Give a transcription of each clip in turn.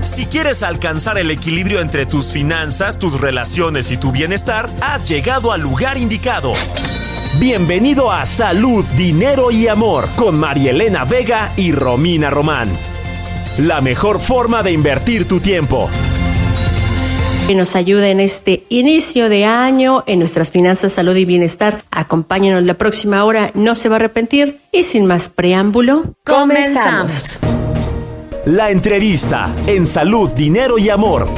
Si quieres alcanzar el equilibrio entre tus finanzas, tus relaciones y tu bienestar, has llegado al lugar indicado. Bienvenido a Salud, Dinero y Amor con Marielena Vega y Romina Román. La mejor forma de invertir tu tiempo. Que nos ayude en este inicio de año en nuestras finanzas, salud y bienestar. Acompáñanos la próxima hora, no se va a arrepentir. Y sin más preámbulo, comenzamos. La entrevista en Salud, Dinero y Amor.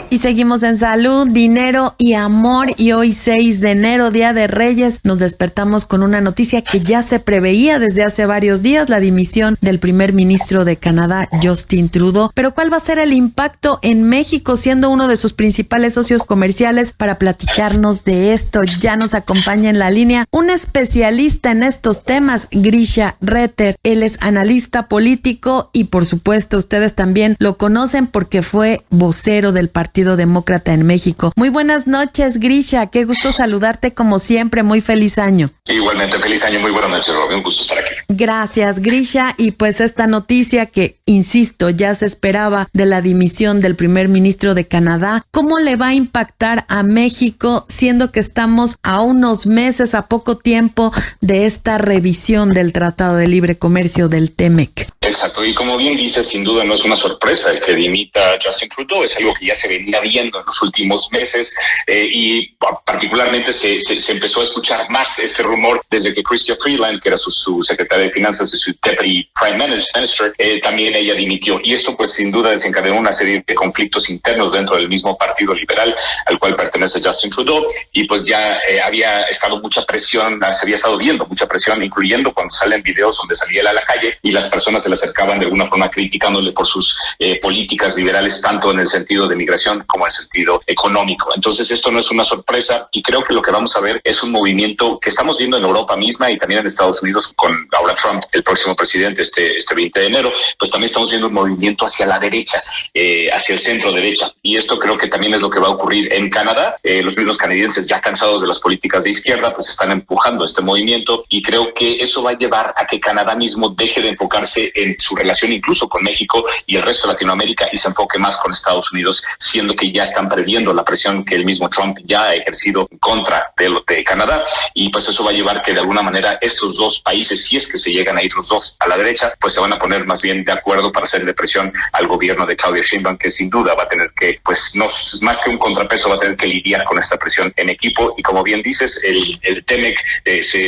Y seguimos en Salud, Dinero y Amor, y hoy 6 de enero, Día de Reyes, nos despertamos con una noticia que ya se preveía desde hace varios días, la dimisión del primer ministro de Canadá, Justin Trudeau. Pero ¿cuál va a ser el impacto en México, siendo uno de sus principales socios comerciales? Para platicarnos de esto, ya nos acompaña en la línea un especialista en estos temas, Grisha Retter. Él es analista político y por supuesto ustedes también lo conocen porque fue vocero del Partido Demócrata en México. Muy buenas noches, Grisha. Qué gusto saludarte como siempre. Muy feliz año. Igualmente, feliz año. Muy buenas noches, Robin. Un gusto estar aquí. Gracias, Grisha. Y pues esta noticia que, insisto, ya se esperaba de la dimisión del primer ministro de Canadá, ¿cómo le va a impactar a México, siendo que estamos a unos meses, a poco tiempo de esta revisión del Tratado de Libre Comercio del TEMEC? Exacto. Y como bien dices, sin duda no es una sorpresa el que dimita Justin Trudeau. Es algo que ya se venía viendo en los últimos meses y particularmente se empezó a escuchar más este rumor desde que Chrystia Freeland, que era su secretaria de Finanzas y su Deputy Prime Minister, también ella dimitió. Y esto pues sin duda desencadenó una serie de conflictos internos dentro del mismo Partido Liberal al cual pertenece Justin Trudeau, y pues ya había estado mucha presión, se había estado viendo mucha presión, incluyendo cuando salen videos donde salía él a la calle y las personas se le acercaban de alguna forma criticándole por sus políticas liberales, tanto en el sentido de migración como en sentido económico. Entonces esto no es una sorpresa y creo que lo que vamos a ver es un movimiento que estamos viendo en Europa misma y también en Estados Unidos con ahora Trump, el próximo presidente, este 20 de enero, pues también estamos viendo un movimiento hacia la derecha, hacia el centro derecha, y esto creo que también es lo que va a ocurrir en Canadá. Los mismos canadienses, ya cansados de las políticas de izquierda, pues están empujando este movimiento, y creo que eso va a llevar a que Canadá mismo deje de enfocarse en su relación incluso con México y el resto de Latinoamérica y se enfoque más con Estados Unidos, siendo que ya están previendo la presión que el mismo Trump ya ha ejercido en contra de Canadá, y pues eso va a llevar que de alguna manera estos dos países, si es que se llegan a ir los dos a la derecha, pues se van a poner más bien de acuerdo para hacerle presión al gobierno de Claudia Sheinbaum, que sin duda va a tener que, pues no más que un contrapeso, va a tener que lidiar con esta presión en equipo. Y como bien dices, el TEMEC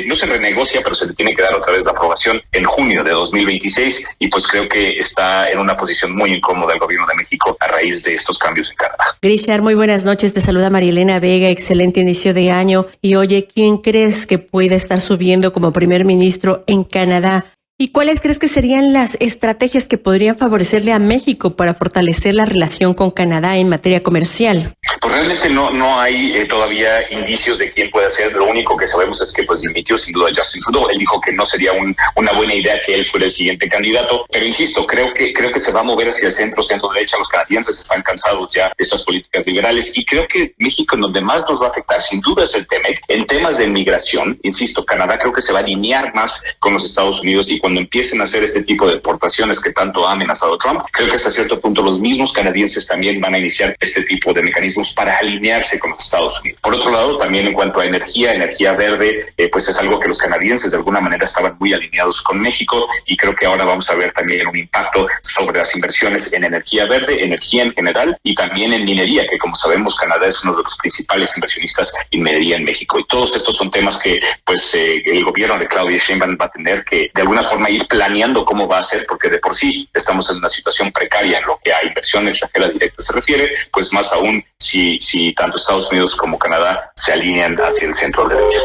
no se renegocia, pero se le tiene que dar otra vez la aprobación en junio de 2026, y pues creo que está en una posición muy incómoda el gobierno de México a raíz de estos cambios en Canadá. Grisha, muy buenas noches. Te saluda Marielena Vega. Excelente inicio de año. Y oye, ¿quién crees que puede estar subiendo como primer ministro en Canadá? ¿Y cuáles crees que serían las estrategias que podrían favorecerle a México para fortalecer la relación con Canadá en materia comercial? Pues realmente no hay todavía indicios de quién puede ser. Lo único que sabemos es que pues dimitió sin duda Justin Trudeau. Él dijo que no sería una buena idea que él fuera el siguiente candidato, pero insisto, creo que se va a mover hacia el centro derecha. Los canadienses están cansados ya de estas políticas liberales, y creo que México, en donde más nos va a afectar sin duda, es el TEMEC. En temas de migración, insisto, Canadá creo que se va a alinear más con los Estados Unidos, y cuando empiecen a hacer este tipo de deportaciones que tanto ha amenazado Trump, creo que hasta cierto punto los mismos canadienses también van a iniciar este tipo de mecanismos para alinearse con los Estados Unidos. Por otro lado, también en cuanto a energía verde, pues es algo que los canadienses de alguna manera estaban muy alineados con México, y creo que ahora vamos a ver también un impacto sobre las inversiones en energía verde, energía en general, y también en minería, que como sabemos Canadá es uno de los principales inversionistas en minería en México. Y todos estos son temas que pues el gobierno de Claudia Sheinbaum va a tener que de alguna forma ir planeando cómo va a ser, porque de por sí estamos en una situación precaria en lo que a inversión extranjera directa se refiere, pues más aún si tanto Estados Unidos como Canadá se alinean hacia el centro derecha.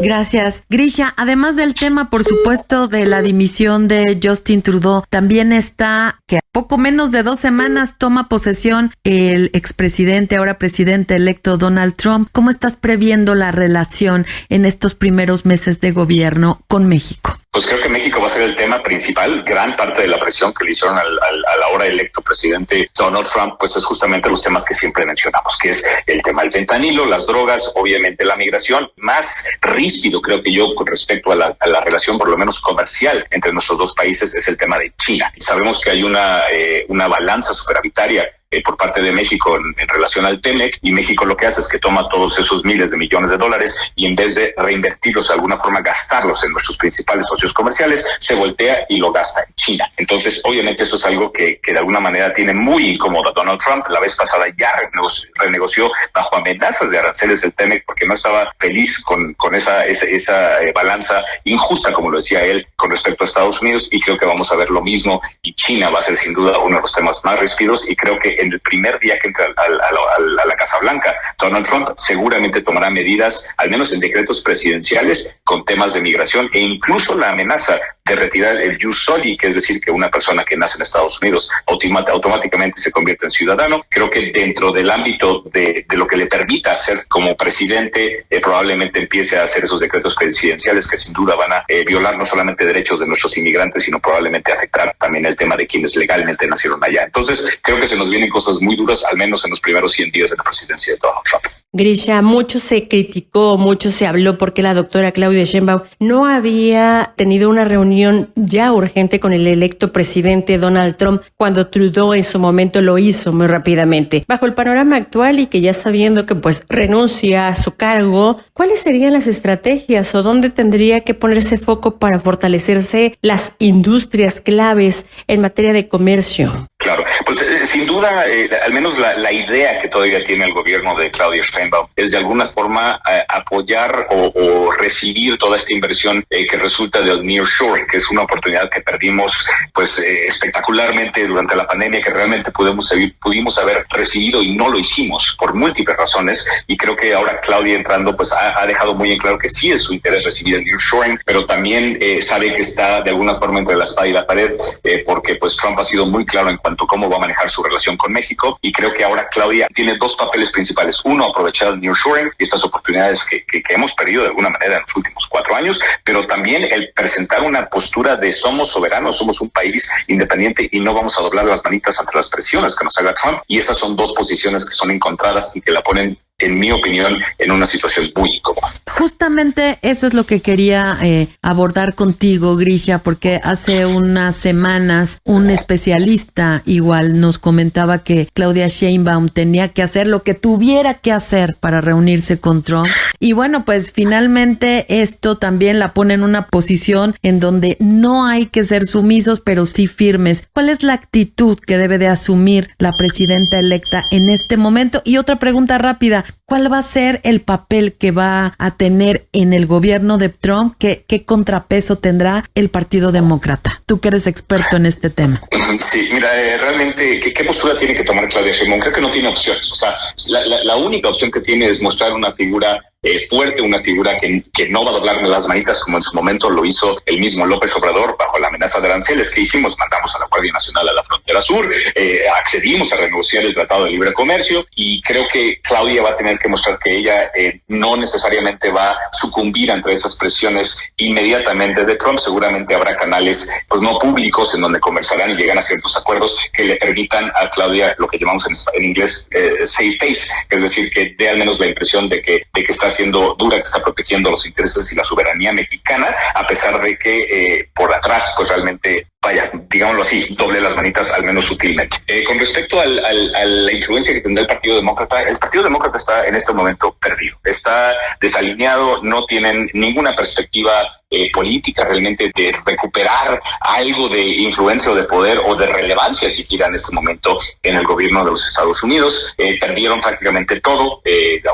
Gracias, Grisha. Además del tema, por supuesto, de la dimisión de Justin Trudeau, también está que a poco menos de 2 semanas toma posesión el expresidente, ahora presidente electo Donald Trump. ¿Cómo estás previendo la relación en estos primeros meses de gobierno con México? Pues creo que México va a ser el tema principal. Gran parte de la presión que le hicieron al ahora electo presidente Donald Trump, pues es justamente los temas que siempre mencionamos, que es el tema del fentanilo, las drogas, obviamente la migración. Más ríspido, creo que yo, con respecto a la relación, por lo menos comercial, entre nuestros dos países, es el tema de China. Sabemos que hay una balanza superavitaria por parte de México en relación al TEMEC, y México lo que hace es que toma todos esos miles de millones de dólares y en vez de reinvertirlos, de alguna forma gastarlos en nuestros principales socios comerciales, se voltea y lo gasta en China. Entonces, obviamente eso es algo que de alguna manera tiene muy incómodo a Donald Trump. La vez pasada ya renegoció bajo amenazas de aranceles el TEMEC porque no estaba feliz con esa balanza injusta, como lo decía él, con respecto a Estados Unidos, y creo que vamos a ver lo mismo, y China va a ser sin duda uno de los temas más ríspidos, y creo que en el primer día que entre a la Casa Blanca, Donald Trump seguramente tomará medidas, al menos en decretos presidenciales, con temas de migración, e incluso la amenaza de retirar el jus soli, que es decir, que una persona que nace en Estados Unidos automáticamente se convierte en ciudadano. Creo que dentro del ámbito de lo que le permita hacer como presidente, probablemente empiece a hacer esos decretos presidenciales que sin duda van a violar no solamente derechos de nuestros inmigrantes, sino probablemente afectar también el tema de quienes legalmente nacieron allá. Entonces, creo que se nos vienen cosas muy duras, al menos en los primeros 100 días de la presidencia de Donald Trump. Grisha, mucho se criticó, mucho se habló porque la doctora Claudia Sheinbaum no había tenido una reunión ya urgente con el electo presidente Donald Trump cuando Trudeau en su momento lo hizo muy rápidamente. Bajo el panorama actual y que ya sabiendo que pues renuncia a su cargo, ¿cuáles serían las estrategias o dónde tendría que ponerse foco para fortalecerse las industrias claves en materia de comercio? Claro, pues sin duda, al menos la idea que todavía tiene el gobierno de Claudia Sheinbaum es de alguna forma apoyar o recibir toda esta inversión que resulta del nearshoring, que es una oportunidad que perdimos pues espectacularmente durante la pandemia, que realmente pudimos haber recibido y no lo hicimos por múltiples razones, y creo que ahora Claudia entrando pues ha dejado muy en claro que sí es su interés recibir el nearshoring, pero también sabe que está de alguna forma entre la espada y la pared, porque pues Trump ha sido muy claro en cuanto a cómo va a manejar su relación con México, y creo que ahora Claudia tiene dos papeles principales. Uno, aprovechar el nearshoring y estas oportunidades que hemos perdido de alguna manera en los últimos 4 años, pero también el presentar una postura de somos soberanos, somos un país independiente y no vamos a doblar las manitas ante las presiones que nos haga Trump, y esas son dos posiciones que son encontradas y que la ponen, en mi opinión, en una situación muy incómoda. Justamente eso es lo que quería abordar contigo, Grisha, porque hace unas semanas un especialista igual nos comentaba que Claudia Sheinbaum tenía que hacer lo que tuviera que hacer para reunirse con Trump. Y bueno, pues finalmente esto también la pone en una posición en donde no hay que ser sumisos, pero sí firmes. ¿Cuál es la actitud que debe de asumir la presidenta electa en este momento? Y otra pregunta rápida, ¿cuál va a ser el papel que va a tener en el gobierno de Trump? ¿Qué contrapeso tendrá el Partido Demócrata? Tú que eres experto en este tema. Sí, mira, realmente, ¿qué postura tiene que tomar Claudia Sheinbaum? Creo que no tiene opciones. O sea, la única opción que tiene es mostrar una figura fuerte, una figura que no va a doblarme las manitas como en su momento lo hizo el mismo López Obrador bajo la amenaza de aranceles. ¿Qué hicimos? Mandamos a la Guardia Nacional a la frontera sur, accedimos a renegociar el Tratado de Libre Comercio, y creo que Claudia va a tener que mostrar que ella no necesariamente va a sucumbir ante esas presiones inmediatamente de Trump. Seguramente habrá canales pues no públicos en donde conversarán y llegan a ciertos acuerdos que le permitan a Claudia lo que llamamos en inglés safe face, es decir, que dé al menos la impresión de que está siendo dura, que está protegiendo los intereses y la soberanía mexicana, a pesar de que por atrás pues realmente, vaya, digámoslo así, doble las manitas, al menos sutilmente. Con respecto a la influencia que tendrá el Partido Demócrata está en este momento perdido, está desalineado, no tienen ninguna perspectiva política realmente de recuperar algo de influencia o de poder o de relevancia siquiera en este momento en el gobierno de los Estados Unidos. Perdieron prácticamente todo,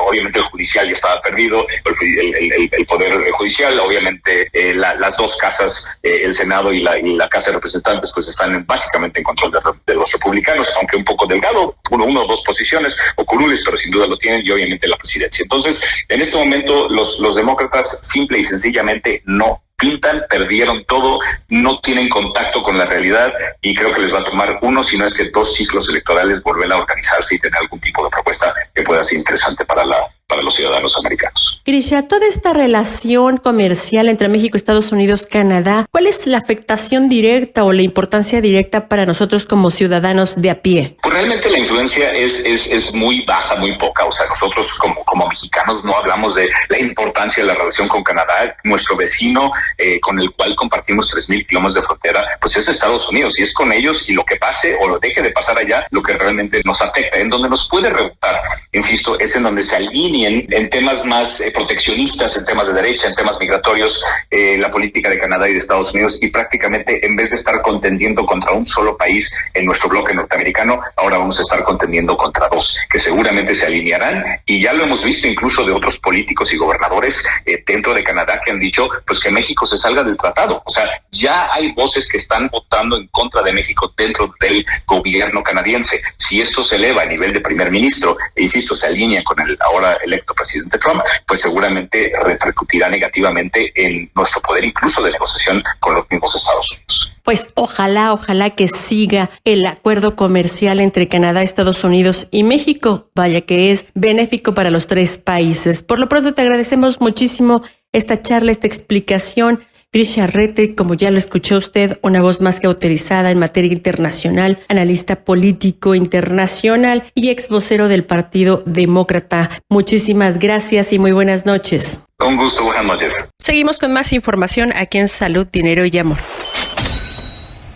obviamente el judicial ya estaba perdido, el poder judicial, obviamente las dos casas, el Senado y la Casa de Representantes, pues están básicamente en control de los republicanos, aunque un poco delgado, una o dos posiciones o curules, pero sin duda lo tienen, y obviamente la presidencia. Entonces, en este momento los demócratas simple y sencillamente no pintan, perdieron todo, no tienen contacto con la realidad, y creo que les va a tomar uno, si no es que 2 ciclos electorales volver a organizarse y tener algún tipo de propuesta que pueda ser interesante para para los ciudadanos americanos. Grisha, toda esta relación comercial entre México, Estados Unidos, Canadá, ¿cuál es la afectación directa o la importancia directa para nosotros como ciudadanos de a pie? Pues realmente la influencia es muy baja, muy poca. O sea, nosotros como mexicanos no hablamos de la importancia de la relación con Canadá. Nuestro vecino con el cual compartimos 3,000 kilómetros de frontera, pues es Estados Unidos, y es con ellos, y lo que pase o lo deje de pasar allá, lo que realmente nos afecta. En donde nos puede rebotar, insisto, es en donde se alineen en temas más proteccionistas, en temas de derecha, en temas migratorios, la política de Canadá y de Estados Unidos, y prácticamente en vez de estar contendiendo contra un solo país en nuestro bloque norteamericano, ahora vamos a estar contendiendo contra dos, que seguramente se alinearán, y ya lo hemos visto incluso de otros políticos y gobernadores dentro de Canadá que han dicho pues que México se salga del tratado. O sea, ya hay voces que están votando en contra de México dentro del gobierno canadiense. Si esto se eleva a nivel de primer ministro, e insisto, se alinea con el ahora electo presidente Trump, pues seguramente repercutirá negativamente en nuestro poder incluso de negociación con los mismos Estados Unidos. Pues ojalá que siga el acuerdo comercial entre Canadá, Estados Unidos y México. Vaya que es benéfico para los tres países. Por lo pronto te agradecemos muchísimo esta charla, esta explicación. Grisha Arrete, como ya lo escuchó usted, una voz más que autorizada en materia internacional, analista político internacional y ex vocero del Partido Demócrata. Muchísimas gracias y muy buenas noches. Un gusto, buenas noches. Seguimos con más información aquí en Salud, Dinero y Amor.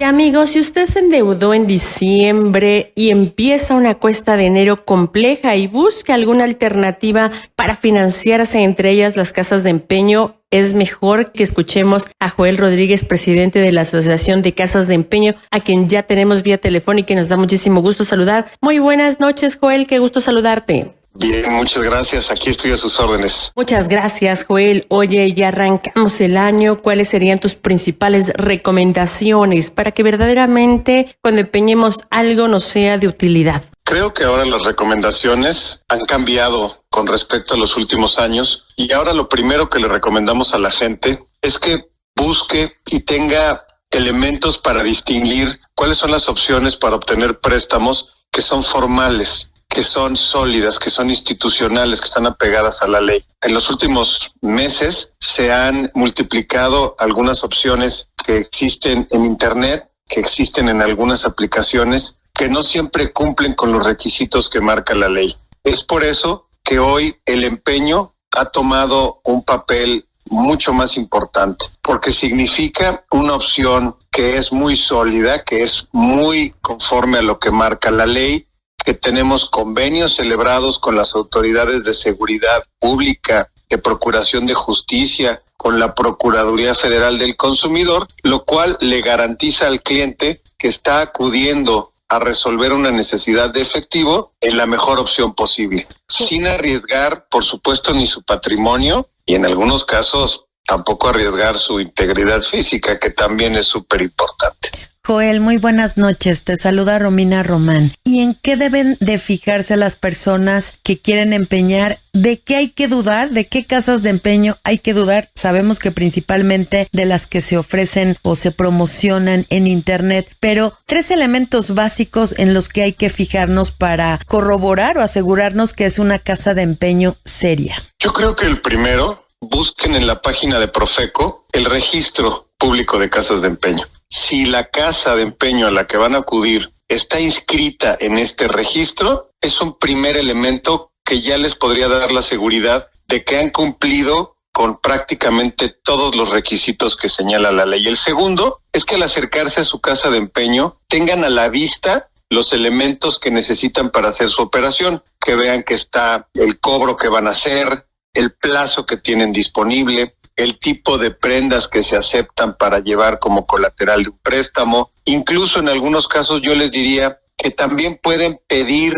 Y amigos, si usted se endeudó en diciembre y empieza una cuesta de enero compleja y busca alguna alternativa para financiarse, entre ellas las casas de empeño, es mejor que escuchemos a Joel Rodríguez, presidente de la Asociación de Casas de Empeño, a quien ya tenemos vía telefónica y nos da muchísimo gusto saludar. Muy buenas noches, Joel, qué gusto saludarte. Bien, muchas gracias. Aquí estoy a sus órdenes. Muchas gracias, Joel. Oye, ya arrancamos el año. ¿Cuáles serían tus principales recomendaciones para que verdaderamente cuando empeñemos algo nos sea de utilidad? Creo que ahora las recomendaciones han cambiado con respecto a los últimos años, y ahora lo primero que le recomendamos a la gente es que busque y tenga elementos para distinguir cuáles son las opciones para obtener préstamos que son formales, que son sólidas, que son institucionales, que están apegadas a la ley. En los últimos meses se han multiplicado algunas opciones que existen en Internet, que existen en algunas aplicaciones, que no siempre cumplen con los requisitos que marca la ley. Es por eso que hoy el empeño ha tomado un papel mucho más importante, porque significa una opción que es muy sólida, que es muy conforme a lo que marca la ley, que tenemos convenios celebrados con las autoridades de seguridad pública, de procuración de justicia, con la Procuraduría Federal del Consumidor, lo cual le garantiza al cliente que está acudiendo a resolver una necesidad de efectivo en la mejor opción posible, sin arriesgar, por supuesto, ni su patrimonio y en algunos casos tampoco arriesgar su integridad física, que también es súper importante. Joel, muy buenas noches. Te saluda Romina Román. ¿Y en qué deben de fijarse las personas que quieren empeñar? ¿De qué hay que dudar? ¿De qué casas de empeño hay que dudar? Sabemos que principalmente de las que se ofrecen o se promocionan en Internet, pero 3 elementos básicos en los que hay que fijarnos para corroborar o asegurarnos que es una casa de empeño seria. Yo creo que el primero, busquen en la página de Profeco el registro público de casas de empeño. Si la casa de empeño a la que van a acudir está inscrita en este registro, es un primer elemento que ya les podría dar la seguridad de que han cumplido con prácticamente todos los requisitos que señala la ley. El segundo es que al acercarse a su casa de empeño tengan a la vista los elementos que necesitan para hacer su operación, que vean que está el cobro que van a hacer, el plazo que tienen disponible, el tipo de prendas que se aceptan para llevar como colateral de un préstamo. Incluso en algunos casos yo les diría que también pueden pedir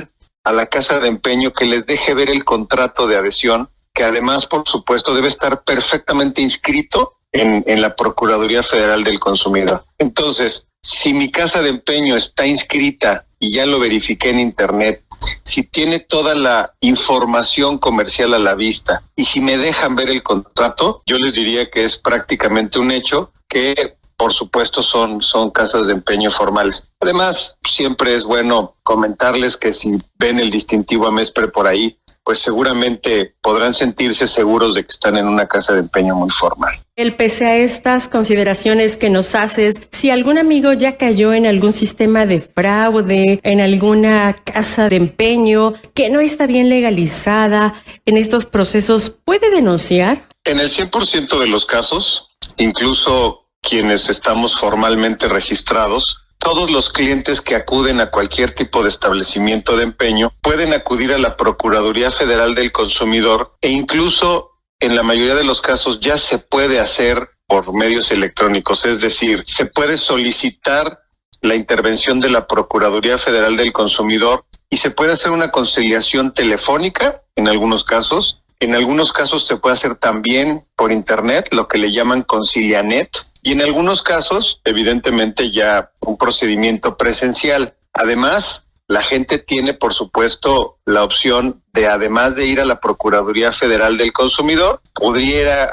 a la casa de empeño que les deje ver el contrato de adhesión, que además, por supuesto, debe estar perfectamente inscrito en la Procuraduría Federal del Consumidor. Entonces, si mi casa de empeño está inscrita y ya lo verifiqué en Internet, si tiene toda la información comercial a la vista y si me dejan ver el contrato, yo les diría que es prácticamente un hecho que, por supuesto, son casas de empeño formales. Además, siempre es bueno comentarles que si ven el distintivo AMESPRE por ahí, pues seguramente podrán sentirse seguros de que están en una casa de empeño muy formal. Pese a estas consideraciones que nos haces, si algún amigo ya cayó en algún sistema de fraude, en alguna casa de empeño que no está bien legalizada en estos procesos, ¿puede denunciar? En el 100% de los casos, incluso quienes estamos formalmente registrados, todos los clientes que acuden a cualquier tipo de establecimiento de empeño pueden acudir a la Procuraduría Federal del Consumidor e incluso en la mayoría de los casos ya se puede hacer por medios electrónicos, es decir, se puede solicitar la intervención de la Procuraduría Federal del Consumidor y se puede hacer una conciliación telefónica en algunos casos se puede hacer también por internet, lo que le llaman concilianet. Y en algunos casos, evidentemente, ya un procedimiento presencial. Además, la gente tiene, por supuesto, la opción de, además de ir a la Procuraduría Federal del Consumidor, pudiera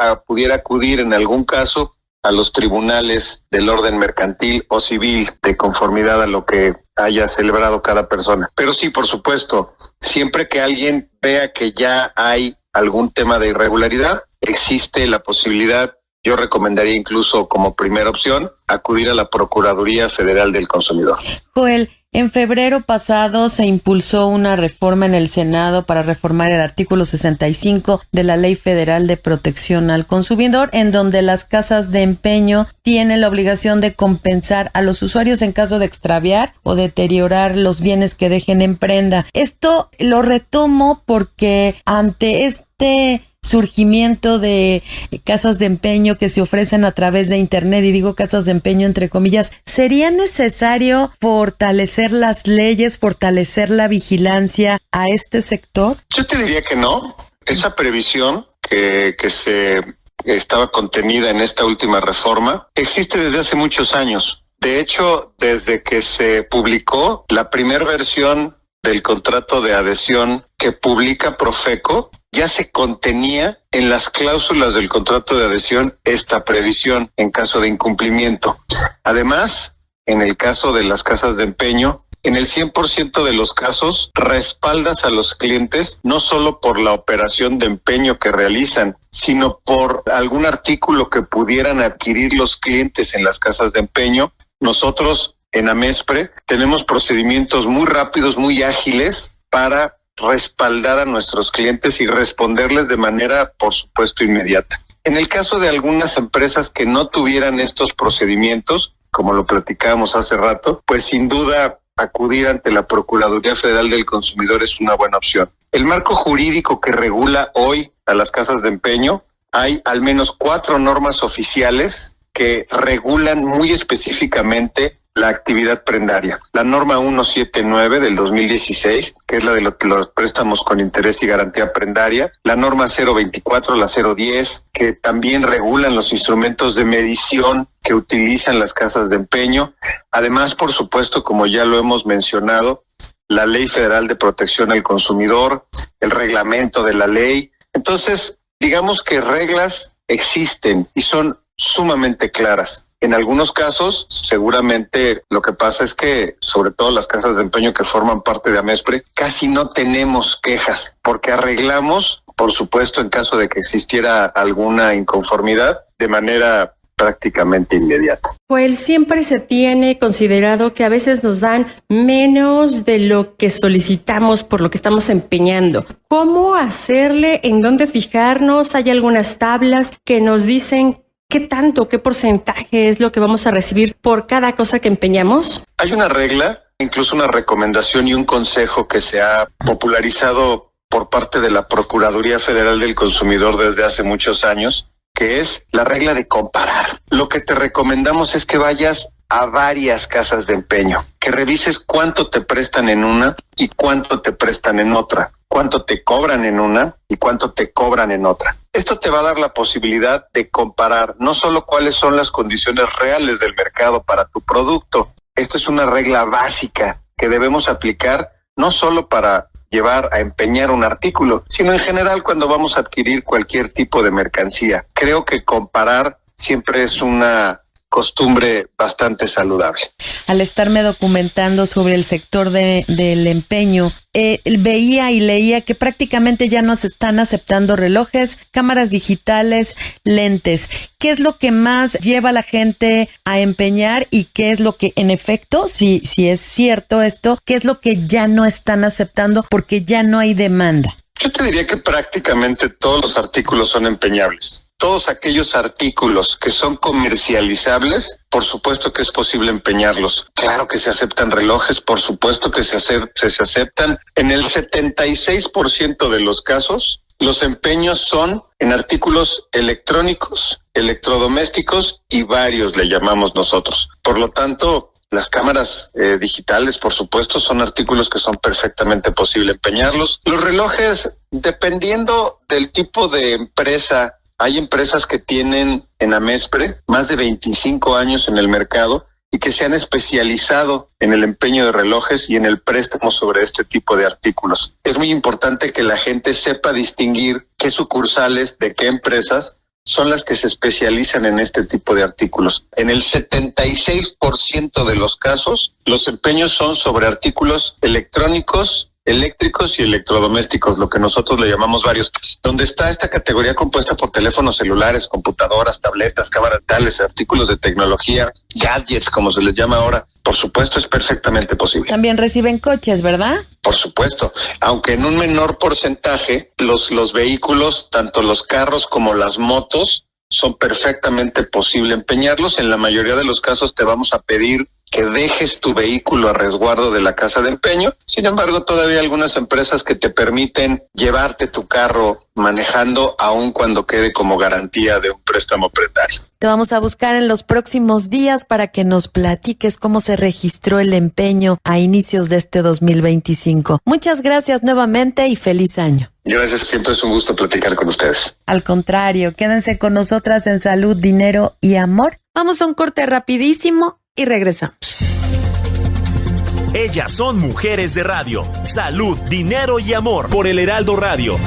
acudir en algún caso a los tribunales del orden mercantil o civil, de conformidad a lo que haya celebrado cada persona. Pero sí, por supuesto, siempre que alguien vea que ya hay algún tema de irregularidad, existe la posibilidad. Yo recomendaría incluso como primera opción acudir a la Procuraduría Federal del Consumidor. Joel, en febrero pasado se impulsó una reforma en el Senado para reformar el artículo 65 de la Ley Federal de Protección al Consumidor, en donde las casas de empeño tienen la obligación de compensar a los usuarios en caso de extraviar o deteriorar los bienes que dejen en prenda. Esto lo retomo porque ante este surgimiento de casas de empeño que se ofrecen a través de internet, y digo casas de empeño entre comillas, ¿sería necesario fortalecer las leyes, fortalecer la vigilancia a este sector? Yo te diría que no. Esa previsión que se estaba contenida en esta última reforma existe desde hace muchos años. De hecho, desde que se publicó la primera versión del contrato de adhesión que publica Profeco, ya se contenía en las cláusulas del contrato de adhesión esta previsión en caso de incumplimiento. Además, en el caso de las casas de empeño, en el 100% de los casos respaldas a los clientes no solo por la operación de empeño que realizan, sino por algún artículo que pudieran adquirir los clientes en las casas de empeño. Nosotros en Amespre tenemos procedimientos muy rápidos, muy ágiles para respaldar a nuestros clientes y responderles de manera, por supuesto, inmediata. En el caso de algunas empresas que no tuvieran estos procedimientos, como lo platicábamos hace rato, pues sin duda acudir ante la Procuraduría Federal del Consumidor es una buena opción. El marco jurídico que regula hoy a las casas de empeño, hay al menos 4 normas oficiales que regulan muy específicamente la actividad prendaria. La norma 179 del 2016, que es la de los préstamos con interés y garantía prendaria. La norma 024, la 010, que también regulan los instrumentos de medición que utilizan las casas de empeño. Además, por supuesto, como ya lo hemos mencionado, la Ley Federal de Protección al Consumidor, el reglamento de la ley. Entonces, digamos que reglas existen y son sumamente claras. En algunos casos, seguramente lo que pasa es que, sobre todo las casas de empeño que forman parte de Amespre, casi no tenemos quejas, porque arreglamos, por supuesto, en caso de que existiera alguna inconformidad, de manera prácticamente inmediata. Pues siempre se tiene considerado que a veces nos dan menos de lo que solicitamos por lo que estamos empeñando. ¿Cómo hacerle? ¿En dónde fijarnos? ¿Hay algunas tablas que nos dicen qué tanto, qué porcentaje es lo que vamos a recibir por cada cosa que empeñamos? Hay una regla, incluso una recomendación y un consejo que se ha popularizado por parte de la Procuraduría Federal del Consumidor desde hace muchos años, que es la regla de comparar. Lo que te recomendamos es que vayas a varias casas de empeño, que revises cuánto te prestan en una y cuánto te prestan en otra, cuánto te cobran en una y cuánto te cobran en otra. Esto te va a dar la posibilidad de comparar no solo cuáles son las condiciones reales del mercado para tu producto. Esta es una regla básica que debemos aplicar no solo para llevar a empeñar un artículo, sino en general cuando vamos a adquirir cualquier tipo de mercancía. Creo que comparar siempre es una costumbre bastante saludable. Al estarme documentando sobre el sector del empeño, veía y leía que prácticamente ya no se están aceptando relojes, cámaras digitales, lentes. ¿Qué es lo que más lleva a la gente a empeñar y qué es lo que, en efecto, si es cierto esto, qué es lo que ya no están aceptando porque ya no hay demanda? Yo te diría que prácticamente todos los artículos son empeñables. Todos aquellos artículos que son comercializables, por supuesto que es posible empeñarlos. Claro que se aceptan relojes, por supuesto que se aceptan. En el 76% de los casos, los empeños son en artículos electrónicos, electrodomésticos y varios le llamamos nosotros. Por lo tanto, las cámaras digitales, por supuesto, son artículos que son perfectamente posible empeñarlos. Los relojes, dependiendo del tipo de empresa, hay empresas que tienen en Amespre más de 25 años en el mercado y que se han especializado en el empeño de relojes y en el préstamo sobre este tipo de artículos. Es muy importante que la gente sepa distinguir qué sucursales de qué empresas son las que se especializan en este tipo de artículos. En el 76% de los casos, los empeños son sobre artículos electrónicos, eléctricos y electrodomésticos, lo que nosotros le llamamos varios, donde está esta categoría compuesta por teléfonos celulares, computadoras, tabletas, cámaras digitales, artículos de tecnología, gadgets, como se les llama ahora. Por supuesto, es perfectamente posible. También reciben coches, ¿verdad? Por supuesto, aunque en un menor porcentaje, los vehículos, tanto los carros como las motos, son perfectamente posible empeñarlos. En la mayoría de los casos te vamos a pedir que dejes tu vehículo a resguardo de la casa de empeño. Sin embargo, todavía hay algunas empresas que te permiten llevarte tu carro manejando aun cuando quede como garantía de un préstamo prestario. Te vamos a buscar en los próximos días para que nos platiques cómo se registró el empeño a inicios de este 2025. Muchas gracias nuevamente y feliz año. Gracias, siempre es un gusto platicar con ustedes. Al contrario, quédense con nosotras en Salud, Dinero y Amor. Vamos a un corte rapidísimo y regresamos. Ellas son mujeres de radio. Salud, dinero y amor por el Heraldo Radio.